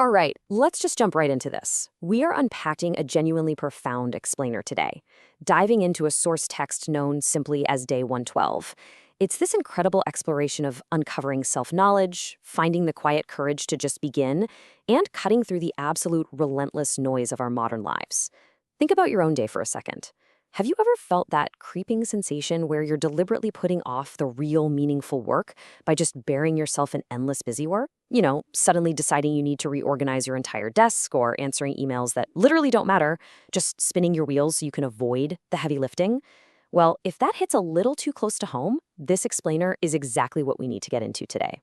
All right, let's just jump right into this. We are unpacking a genuinely profound explainer today, diving into a source text known simply as Day 112. It's this incredible exploration of uncovering self knowledge, finding the quiet courage to just begin, and cutting through the absolute relentless noise of our modern lives. Think about your own day for a second. Have you ever felt that creeping sensation where you're deliberately putting off the real meaningful work by just burying yourself in endless busy work? Suddenly deciding you need to reorganize your entire desk or answering emails that literally don't matter, just spinning your wheels so you can avoid the heavy lifting? Well, if that hits a little too close to home, this explainer is exactly what we need to get into today.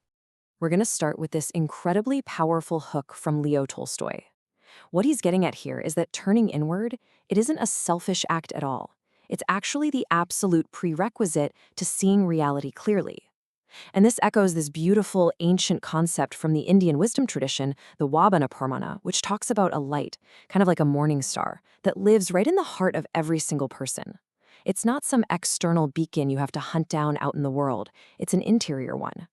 We're going to start with this incredibly powerful hook from Leo Tolstoy. What he's getting at here is that turning inward, it isn't a selfish act at all. It's actually the absolute prerequisite to seeing reality clearly. And this echoes this beautiful ancient concept from the Indian wisdom tradition, the Vabhana Parmana, which talks about a light, kind of like a morning star, that lives right in the heart of every single person. It's not some external beacon you have to hunt down out in the world. It's an interior one.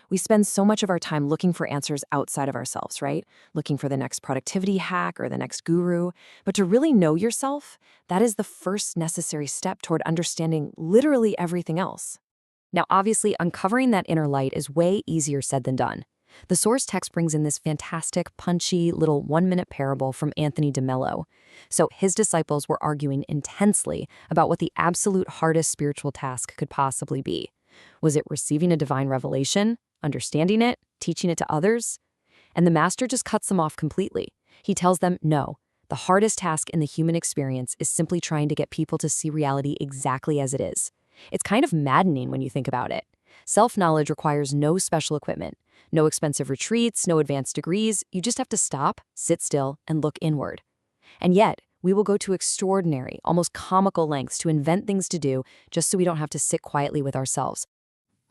We spend so much of our time looking for answers outside of ourselves, right? Looking for the next productivity hack or the next guru. But to really know yourself, that is the first necessary step toward understanding literally everything else. Now, obviously, uncovering that inner light is way easier said than done. The source text brings in this fantastic, punchy little 1-minute parable from Anthony de Mello. So his disciples were arguing intensely about what the absolute hardest spiritual task could possibly be. Was it receiving a divine revelation, understanding it, teaching it to others? And the master just cuts them off completely. He tells them, no, the hardest task in the human experience is simply trying to get people to see reality exactly as it is. It's kind of maddening when you think about it. Self-knowledge requires no special equipment, no expensive retreats, no advanced degrees. You just have to stop, sit still, and look inward. And yet, we will go to extraordinary, almost comical lengths to invent things to do just so we don't have to sit quietly with ourselves.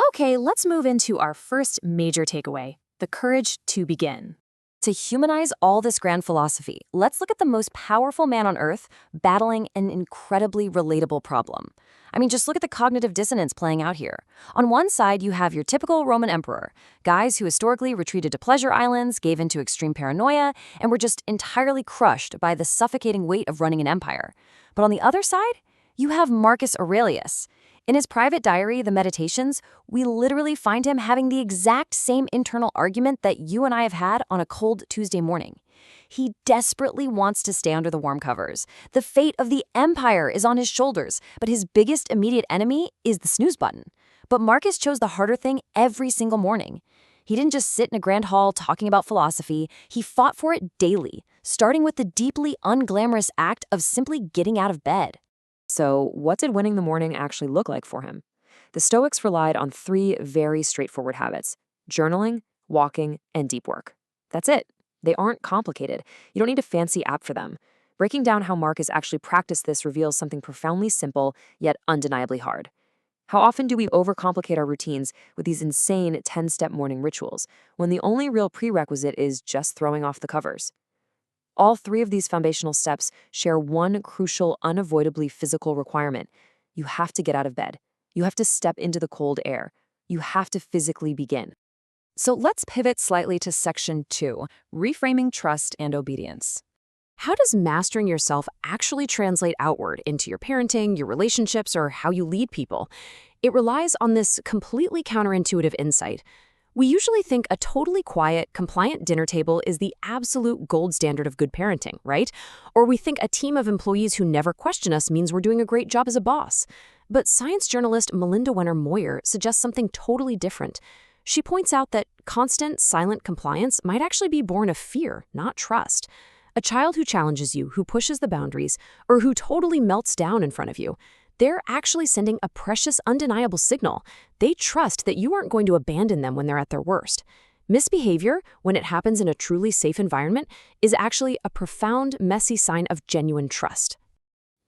Okay, let's move into our first major takeaway, the courage to begin. To humanize all this grand philosophy, let's look at the most powerful man on earth battling an incredibly relatable problem. I mean, just look at the cognitive dissonance playing out here. On one side, you have your typical Roman emperor, guys who historically retreated to pleasure islands, gave into extreme paranoia, and were just entirely crushed by the suffocating weight of running an empire. But on the other side, you have Marcus Aurelius. In his private diary, The Meditations, we literally find him having the exact same internal argument that you and I have had on a cold Tuesday morning. He desperately wants to stay under the warm covers. The fate of the empire is on his shoulders, but his biggest immediate enemy is the snooze button. But Marcus chose the harder thing every single morning. He didn't just sit in a grand hall talking about philosophy, he fought for it daily, starting with the deeply unglamorous act of simply getting out of bed. So, what did winning the morning actually look like for him? The Stoics relied on 3 very straightforward habits: journaling, walking, and deep work. That's it. They aren't complicated. You don't need a fancy app for them. Breaking down how Marcus actually practiced this reveals something profoundly simple, yet undeniably hard. How often do we overcomplicate our routines with these insane 10-step morning rituals, when the only real prerequisite is just throwing off the covers? All 3 of these foundational steps share one crucial, unavoidably physical requirement. You have to get out of bed. You have to step into the cold air. You have to physically begin. So let's pivot slightly to section 2, reframing trust and obedience. How does mastering yourself actually translate outward into your parenting, your relationships, or how you lead people? It relies on this completely counterintuitive insight. We usually think a totally quiet, compliant dinner table is the absolute gold standard of good parenting, right? Or we think a team of employees who never question us means we're doing a great job as a boss. But science journalist Melinda Wenner Moyer suggests something totally different. She points out that constant, silent compliance might actually be born of fear, not trust. A child who challenges you, who pushes the boundaries, or who totally melts down in front of you, they're actually sending a precious, undeniable signal. They trust that you aren't going to abandon them when they're at their worst. Misbehavior, when it happens in a truly safe environment, is actually a profound, messy sign of genuine trust.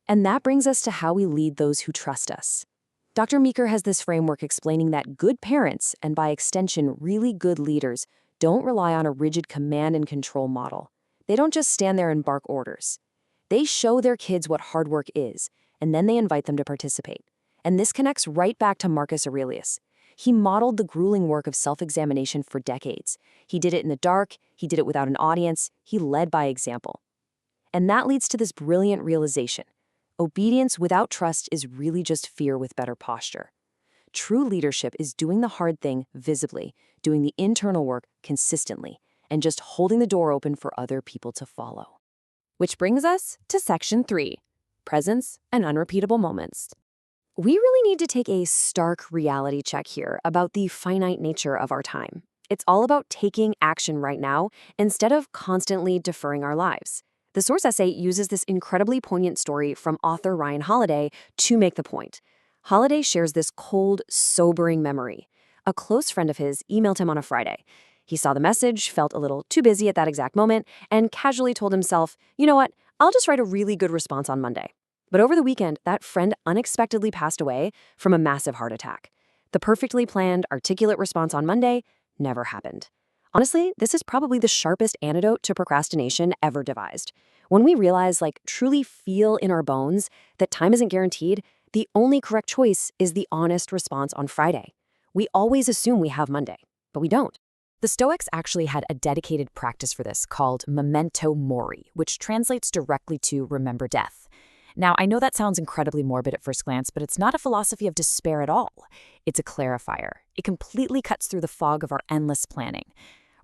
And that brings us to how we lead those who trust us. Dr. Meeker has this framework explaining that good parents, and by extension, really good leaders, don't rely on a rigid command and control model. They don't just stand there and bark orders. They show their kids what hard work is, and then they invite them to participate. And this connects right back to Marcus Aurelius. He modeled the grueling work of self-examination for decades. He did it in the dark, he did it without an audience, he led by example. And that leads to this brilliant realization. Obedience without trust is really just fear with better posture. True leadership is doing the hard thing visibly, doing the internal work consistently, and just holding the door open for other people to follow. Which brings us to Section 3, Presence and Unrepeatable Moments. We really need to take a stark reality check here about the finite nature of our time. It's all about taking action right now instead of constantly deferring our lives. The source essay uses this incredibly poignant story from author Ryan Holiday to make the point. Holiday shares this cold, sobering memory. A close friend of his emailed him on a Friday. He saw the message, felt a little too busy at that exact moment, and casually told himself, you know what, I'll just write a really good response on Monday. But over the weekend, that friend unexpectedly passed away from a massive heart attack. The perfectly planned, articulate response on Monday never happened. Honestly, this is probably the sharpest antidote to procrastination ever devised. When we realize, truly feel in our bones that time isn't guaranteed, the only correct choice is the honest response on Friday. We always assume we have Monday, but we don't. The Stoics actually had a dedicated practice for this called memento mori, which translates directly to remember death. Now, I know that sounds incredibly morbid at first glance, but it's not a philosophy of despair at all. It's a clarifier. It completely cuts through the fog of our endless planning.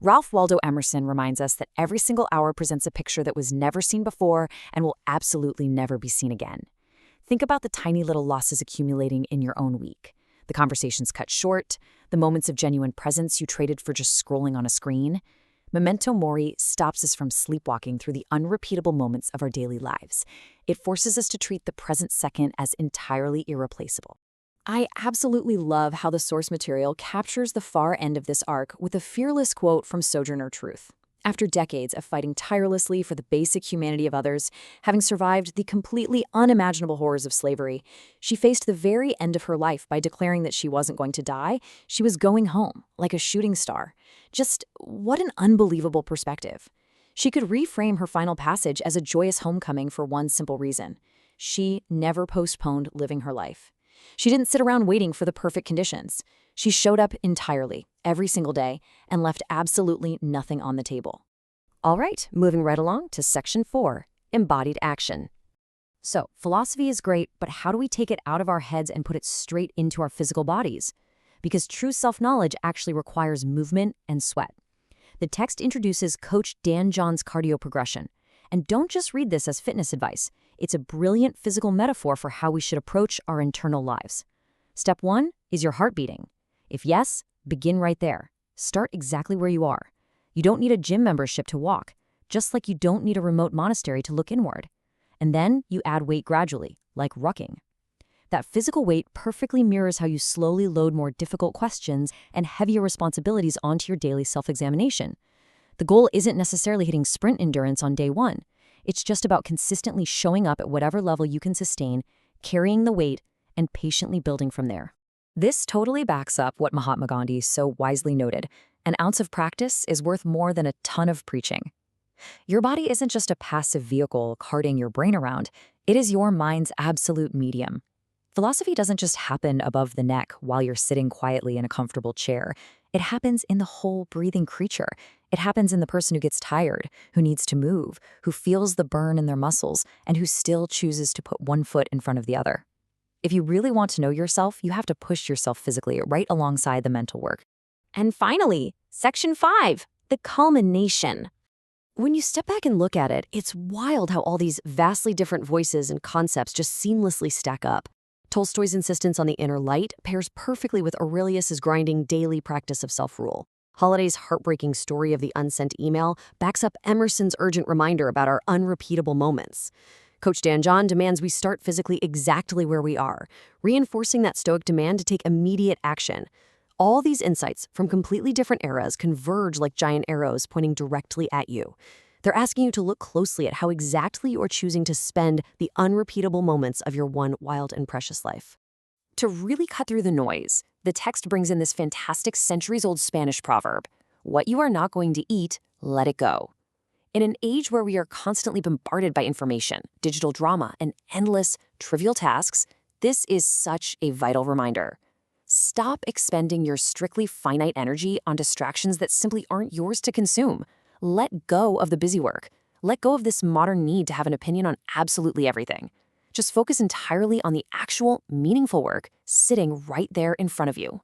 Ralph Waldo Emerson reminds us that every single hour presents a picture that was never seen before and will absolutely never be seen again. Think about the tiny little losses accumulating in your own week. The conversations cut short, the moments of genuine presence you traded for just scrolling on a screen. Memento mori stops us from sleepwalking through the unrepeatable moments of our daily lives. It forces us to treat the present second as entirely irreplaceable. I absolutely love how the source material captures the far end of this arc with a fearless quote from Sojourner Truth. After decades of fighting tirelessly for the basic humanity of others, having survived the completely unimaginable horrors of slavery, she faced the very end of her life by declaring that she wasn't going to die, she was going home, like a shooting star. Just what an unbelievable perspective. She could reframe her final passage as a joyous homecoming for one simple reason. She never postponed living her life. She didn't sit around waiting for the perfect conditions. She showed up entirely, every single day, and left absolutely nothing on the table. All right, moving right along to Section 4, Embodied Action. So, philosophy is great, but how do we take it out of our heads and put it straight into our physical bodies? Because true self-knowledge actually requires movement and sweat. The text introduces Coach Dan John's cardio progression. And don't just read this as fitness advice. It's a brilliant physical metaphor for how we should approach our internal lives. Step 1 is your heart beating. If yes, begin right there. Start exactly where you are. You don't need a gym membership to walk, just like you don't need a remote monastery to look inward. And then you add weight gradually, like rucking. That physical weight perfectly mirrors how you slowly load more difficult questions and heavier responsibilities onto your daily self-examination. The goal isn't necessarily hitting sprint endurance on day 1. It's just about consistently showing up at whatever level you can sustain, carrying the weight, and patiently building from there. This totally backs up what Mahatma Gandhi so wisely noted: an ounce of practice is worth more than a ton of preaching. Your body isn't just a passive vehicle carting your brain around, it is your mind's absolute medium. Philosophy doesn't just happen above the neck while you're sitting quietly in a comfortable chair. It happens in the whole breathing creature. It happens in the person who gets tired, who needs to move, who feels the burn in their muscles, and who still chooses to put one foot in front of the other. If you really want to know yourself, you have to push yourself physically right alongside the mental work. And finally, Section 5, the culmination. When you step back and look at it, it's wild how all these vastly different voices and concepts just seamlessly stack up. Tolstoy's insistence on the inner light pairs perfectly with Aurelius's grinding daily practice of self-rule. Holiday's heartbreaking story of the unsent email backs up Emerson's urgent reminder about our unrepeatable moments. Coach Dan John demands we start physically exactly where we are, reinforcing that Stoic demand to take immediate action. All these insights from completely different eras converge like giant arrows pointing directly at you. They're asking you to look closely at how exactly you are choosing to spend the unrepeatable moments of your one wild and precious life. To really cut through the noise, the text brings in this fantastic centuries-old Spanish proverb: what you are not going to eat, let it go. In an age where we are constantly bombarded by information, digital drama, and endless, trivial tasks, this is such a vital reminder. Stop expending your strictly finite energy on distractions that simply aren't yours to consume. Let go of the busy work. Let go of this modern need to have an opinion on absolutely everything. Just focus entirely on the actual, meaningful work sitting right there in front of you.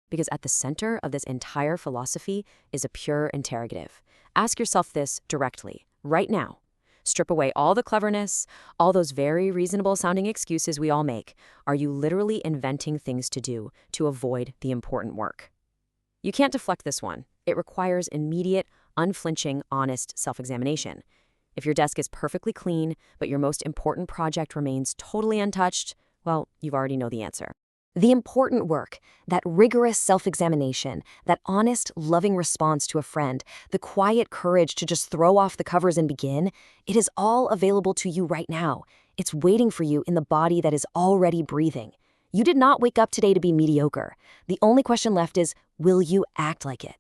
Because at the center of this entire philosophy is a pure interrogative. Ask yourself this directly, right now. Strip away all the cleverness, all those very reasonable sounding excuses we all make. Are you literally inventing things to do to avoid the important work? You can't deflect this one. It requires immediate, unflinching, honest self-examination. If your desk is perfectly clean, but your most important project remains totally untouched, well, you already know the answer. The important work, that rigorous self-examination, that honest, loving response to a friend, the quiet courage to just throw off the covers and begin, it is all available to you right now. It's waiting for you in the body that is already breathing. You did not wake up today to be mediocre. The only question left is, will you act like it?